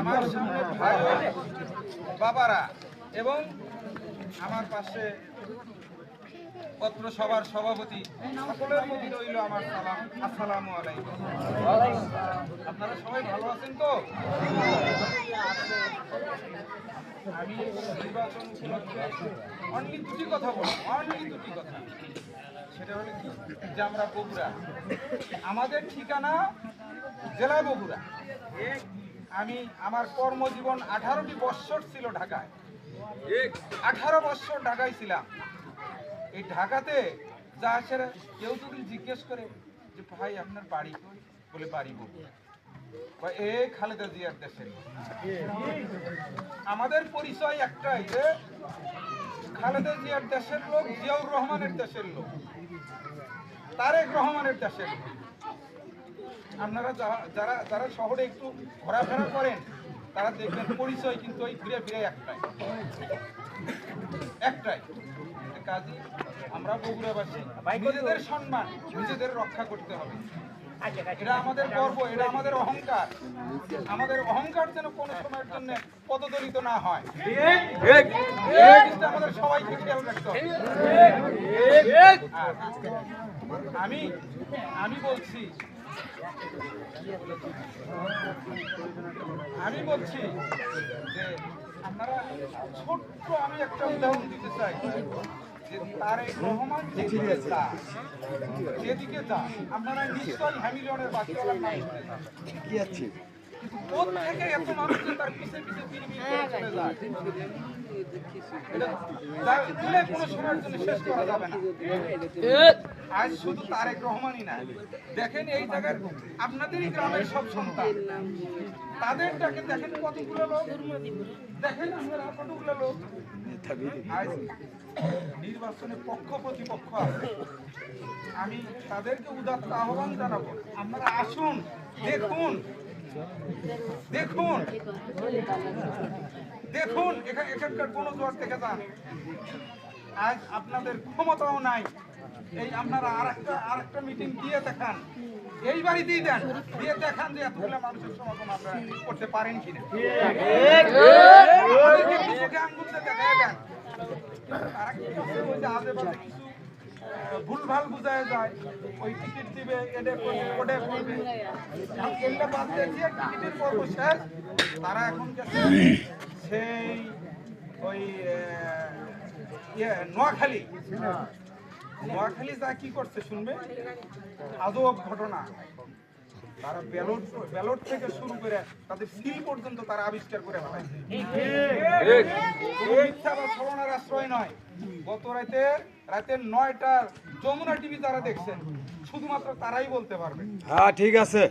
আমার সামনে ভাই বাবারা এবং আমার পাশে পত্র সভার সভাপতি সকলের প্রতি রইল আমার সালাম। আসসালামু আলাইকুম। আপনারা সবাই ভালো আছেন তো? আমি নির্বাচন উপলক্ষে অনলি দুটি কথা বলবো, অনলি দুটি কথা। সেটা হলো কি যে আমরা বগুড়া, আমাদের ঠিকানা জেলা বগুড়া। আমি আমার কর্মজীবন 18টি বৎসর ছিল ঢাকায়, 18 বৎসর ঢাকায় ছিলাম। এই ঢাকাতে যা আসে কেউ যদি জিজ্ঞেস করে যে ভাই আপনার বাড়ি কই, বলে বাড়ি বগুড়া। এ খালেদা জিয়ার দেশের। আমাদের পরিচয় একটাই যে খালেদা জিয়ার দেশের লোক, জিয়াউর রহমানের দেশের লোক, তারেক রহমানের দেশের লোক। আপনারা যারা যারা শহরে একটু ঘোরাফেরা করেন তারা দেখবেন পরিচয় কিন্তু ওই ঘুরে ফিরে একটাই। কাজী আমরা বগুড়াবাসী নিজেদের সম্মান নিজেদের রক্ষা করতে হবে। এটা আমাদের গর্ব, এটা আমাদের অহংকার। আমাদের অহংকার যেন কোনো সময়ের জন্য পদদলিত না হয়, আমাদের সবাইকে খেয়াল রাখতে হবে। আমি বলছি যে আপনারা ছোট্ট আমি একটা উদাহরণ দিতে চাই যে তারেক রহমান যেদিকে যান আপনারা নিশ্চয়ই হ্যামিলনের বাচ্চারা নাম শুনে যান। কোন থেকে এত মানুষ তার পিছে পিছে চলে যায়, এটা কোনো সময়ের জন্য শেষ করা যাবে না। আজ শুধু তারেক রহমানই না, দেখেন এই জায়গার আপনাদেরই গ্রামের সব সন্তান, তাদেরটাকে দেখেন কতগুলো লোক, দেখেন আপনারা কতগুলো লোক আজ নির্বাচনে পক্ষ প্রতিপক্ষ আছে। আমি তাদেরকে উদাত্ত আহ্বান জানাবো, আপনারা আসুন, দেখুন এখানকার কোন জোয়ার থেকে যান। আজ আপনাদের ক্ষমতাও নাই, এই আপনারা আরেকটা মিটিং দিয়ে দেখান, এই বাড়িতেই দেন, দিয়ে দেখান যে এতগুলো মানুষের সমাগম আপনারা করতে পারেন কিনা। আঙ্গুলতে দেখায় দেন, তারা কি করছে ওই যে আজে বাজে কিছু ভুলভাল বুঝায় যায়, ওই টিকিট দিবে এডে করবে ওডে করবে, এগুলো বাদ দিয়ে টিকিটের পর্ব শেষ। তারা এখন গেছে সেই ওই নোয়াখালী যা কি করছে শুনবে, আজব ঘটনা। তারা ব্যালট থেকে শুরু করে তাদের সিল পর্যন্ত তারা আবিষ্কার করে ফেলাইছে। মিথ্যা বা ছলনার আশ্রয় নয়। গত রাতের 9টার যমুনা টিভি যারা দেখছেন শুধুমাত্র তারাই বলতে পারবে। হ্যাঁ ঠিক আছে।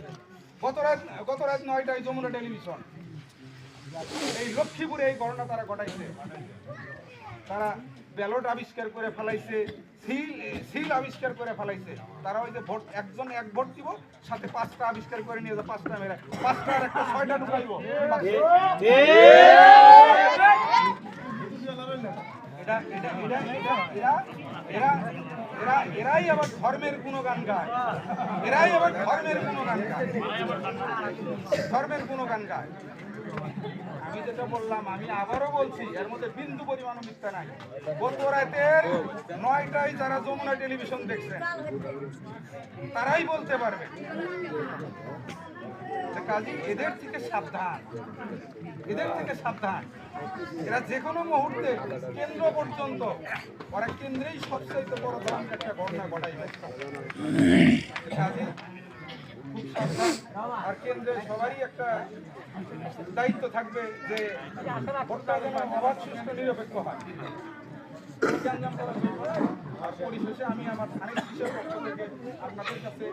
গত রাত 9টায় যমুনা টেলিভিশন এই লক্ষ্মীপুরে এই ঘটনা তারা ঘটাইছে। তারা ব্যালট আবিষ্কার করে ফেলাইছে, সিল আবিষ্কার করে ফেলাইছে। তারা ওই যে ভোট একজন এক ভোট দিব, সাথে 5টা আবিষ্কার করে নিয়ে যায়, 5টা মেরে 5টা আর একটা 6টা ঢুকাইব। এরাই আবার ধর্মের গুণগান গায়, আমি যেটা বললাম আমি আবারও বলছি, এর মধ্যে বিন্দু পরিমাণ মিথ্যা নাই। গত রাতের 9টায় যারা যমুনা টেলিভিশন দেখছেন তারাই বলতে পারবে। কাজী এদের থেকে সাবধান। এরা যে কোনো মুহূর্তে কেন্দ্র পর্যন্ত ওরা কেন্দ্রেই সবচেয়ে বড় ধরনের একটা ঘটনা ঘটাইবে। খুব সাবধান। আর কেন্দ্রে সবারই একটা দায়িত্ব থাকবে যে ভোটটা যেন অবাধ, সুষ্ঠু, নিরপেক্ষ হয়। আর পরিশেষে আমি আমার ধানের শীষের পক্ষ থেকে আপনাদের কাছে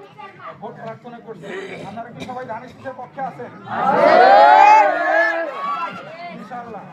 ভোট প্রার্থনা করছি। আপনারা কি সবাই ধানের শীষের পক্ষে আছেন? ইনশাআল্লাহ।